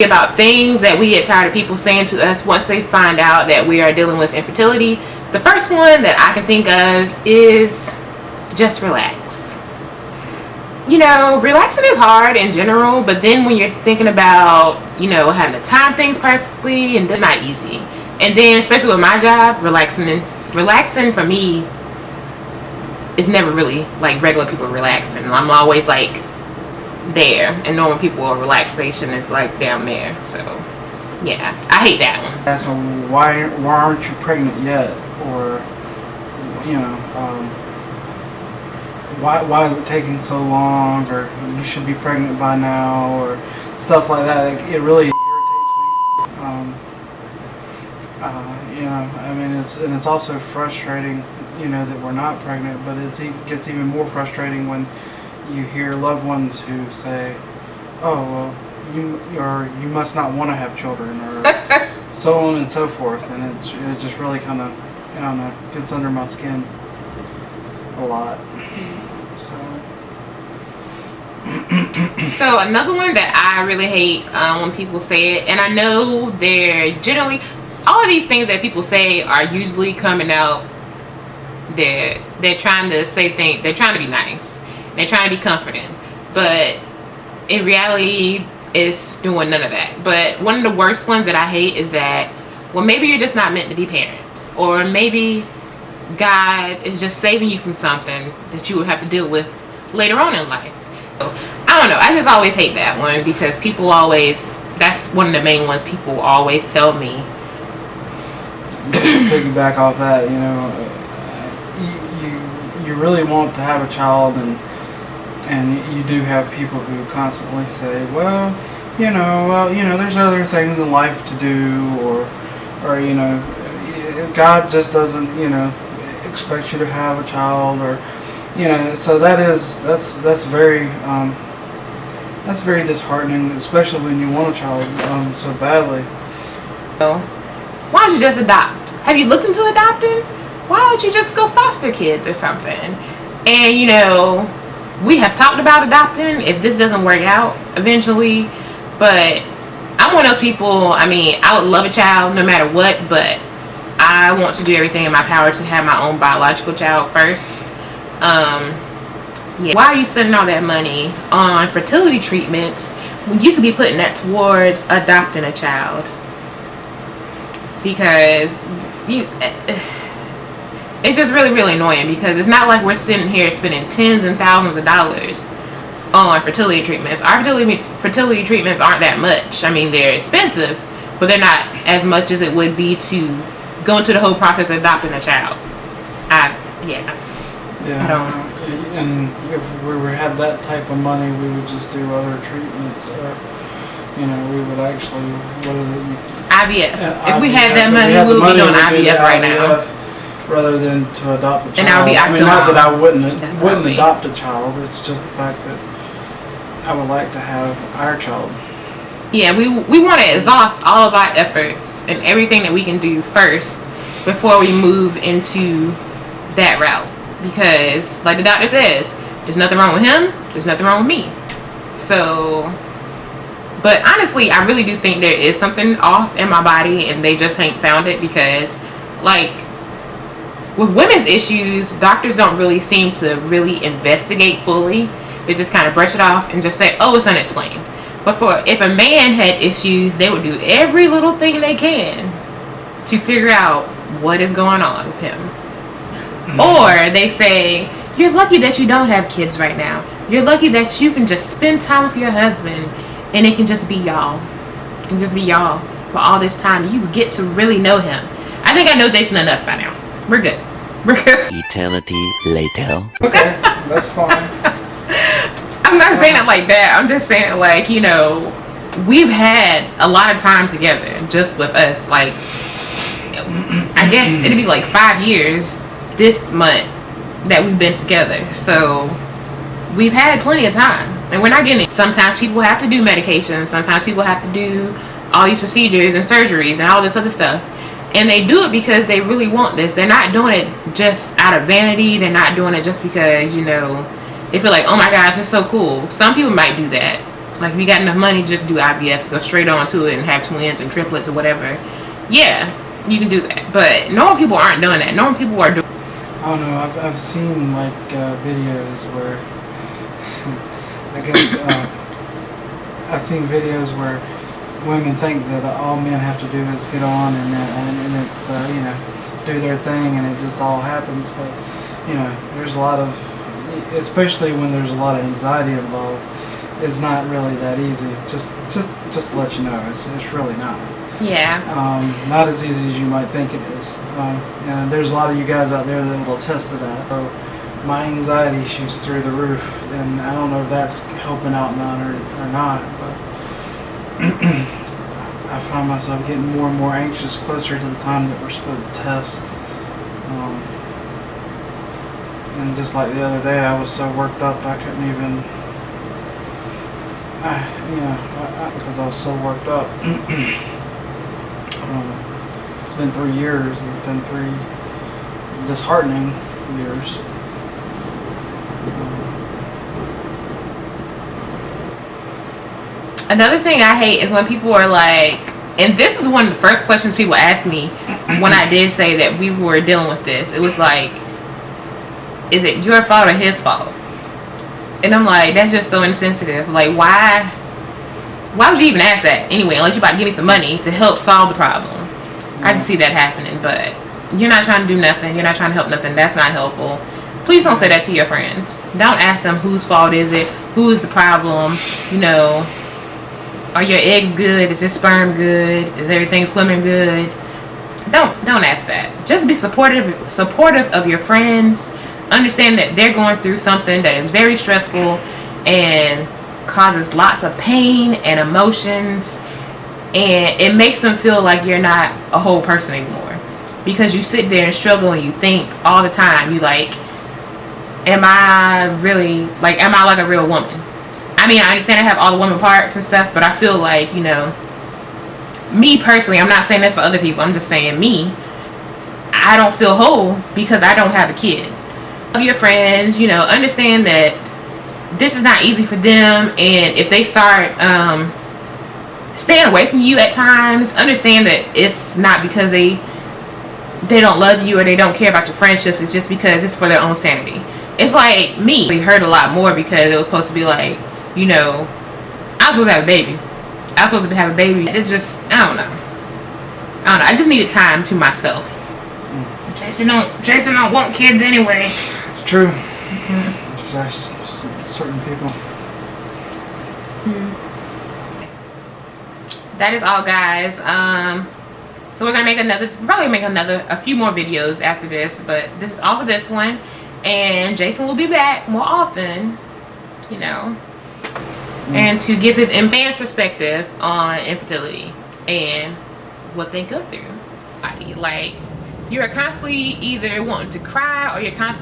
About things that we get tired of people saying to us once they find out that we are dealing with infertility. The first one that I can think of is just relax. You know, relaxing is hard in general, but then when you're thinking about, you know, having to time things perfectly, and that's not easy. And then especially with my job, relaxing for me is never really like regular people relaxing. I'm always like there, and normal people relaxation is like down there. So yeah, I hate that one. Yeah, so why aren't you pregnant yet? Or, you know, why is it taking so long? Or you should be pregnant by now, or stuff like that. Like, it really irritates me. You know, I mean, it's also frustrating, you know, that we're not pregnant, but it gets even more frustrating when you hear loved ones who say, "Oh, well, you must not want to have children," or so on and so forth, and it just really kind of, I don't know, gets under my skin a lot. So another one that I really hate when people say it, and I know they're generally, all of these things that people say are usually coming out, they're trying to say things, they're trying to be nice, they're trying to be comforting, but in reality it's doing none of that. But one of the worst ones that I hate is that, well, maybe you're just not meant to be parents, or maybe God is just saving you from something that you would have to deal with later on in life. So, I don't know, I just always hate that one, because people always, that's one of the main ones people always tell me. Just to piggyback off that, you know, you really want to have a child, and you do have people who constantly say, well, you know, there's other things in life to do, or you know, God just doesn't, you know, expect you to have a child, or, you know, so that's very disheartening, especially when you want a child so badly. Why don't you just adopt? Have you looked into adopting? Why don't you just go foster kids or something? And, you know, we have talked about adopting if this doesn't work out eventually, but I'm one of those people, I mean, I would love a child no matter what, but I want to do everything in my power to have my own biological child first. Yeah. Why are you spending all that money on fertility treatments when you could be putting that towards adopting a child? Because it's just really, really annoying, because it's not like we're sitting here spending tens and thousands of dollars on fertility treatments. Our fertility treatments aren't that much. I mean, they're expensive, but they're not as much as it would be to go into the whole process of adopting a child. I don't. And if we had that type of money, we would just do other treatments, or, you know, we would actually, what is it? IVF. If we had that money, we would be doing IVF right now, rather than to adopt a child. And I would be I mean, not that I wouldn't adopt a child. It's just the fact that I would like to have our child. Yeah, we want to exhaust all of our efforts and everything that we can do first before we move into that route. Because, like the doctor says, there's nothing wrong with him, there's nothing wrong with me. So, but honestly, I really do think there is something off in my body, and they just ain't found it, because, like, with women's issues, doctors don't really seem to really investigate fully. They just kind of brush it off and just say, oh, it's unexplained. But if a man had issues, they would do every little thing they can to figure out what is going on with him. Or they say, you're lucky that you don't have kids right now. You're lucky that you can just spend time with your husband, and it can just be y'all. It can just be y'all for all this time. You get to really know him. I think I know Jason enough by now. We're good. We're good. Eternity later. Okay, that's fine. I'm not saying it like that. I'm just saying, like, you know, we've had a lot of time together just with us. Like, I guess it'd be like 5 years this month that we've been together. So we've had plenty of time, and we're not getting it. Sometimes people have to do medications. Sometimes people have to do all these procedures and surgeries and all this other stuff. And they do it because they really want this. They're not doing it just out of vanity. They're not doing it just because, you know, they feel like, oh my gosh, it's so cool. Some people might do that. Like, if you got enough money, just do IVF, go straight on to it and have twins and triplets or whatever. Yeah, you can do that. But normal people aren't doing that. Normal people are doing. I don't know. I've seen like videos where I guess I've seen videos where women think that all men have to do is get on and it's you know, do their thing and it just all happens. But you know, there's a lot of, especially when there's a lot of anxiety involved, it's not really that easy. Just to let you know, it's really not. Yeah. Not as easy as you might think it is. And there's a lot of you guys out there that will attest to that. So my anxiety shoots through the roof, and I don't know if that's helping out none or not, but I find myself getting more and more anxious closer to the time that we're supposed to test. And just like the other day, I was so worked up I couldn't even, because I was so worked up. It's been 3 years. It's been 3 disheartening years. Another thing I hate is when people are like, and this is one of the first questions people asked me when I did say that we were dealing with this. It was like, is it your fault or his fault? And I'm like, that's just so insensitive. Like, why would you even ask that anyway, unless you're about to give me some money to help solve the problem? I can see that happening, but you're not trying to do nothing. You're not trying to help nothing. That's not helpful. Please don't say that to your friends. Don't ask them whose fault is it, who is the problem. You know, are your eggs good? Is this sperm good? Is everything swimming good? Don't ask that. Just be supportive of your friends. Understand that they're going through something that is very stressful and causes lots of pain and emotions, and it makes them feel like you're not a whole person anymore, because you sit there and struggle and you think all the time. You like, am I like a real woman? I mean, I understand I have all the woman parts and stuff, but I feel like, you know, me personally, I'm not saying this for other people, I'm just saying me, I don't feel whole because I don't have a kid. Love your friends, you know, understand that this is not easy for them, and if they start staying away from you at times, understand that it's not because they don't love you or they don't care about your friendships. It's just because it's for their own sanity. It's like me. We hurt a lot more because it was supposed to be like, you know, I was supposed to have a baby. It's just, I don't know. I just needed time to myself. Jason don't want kids anyway. It's true. There's certain people. That is all, guys. So we're gonna make a few more videos after this, but this is all for this one, and Jason will be back more often, you know, and to give his advanced perspective on infertility and what they go through. Like, you're constantly either wanting to cry or you're constantly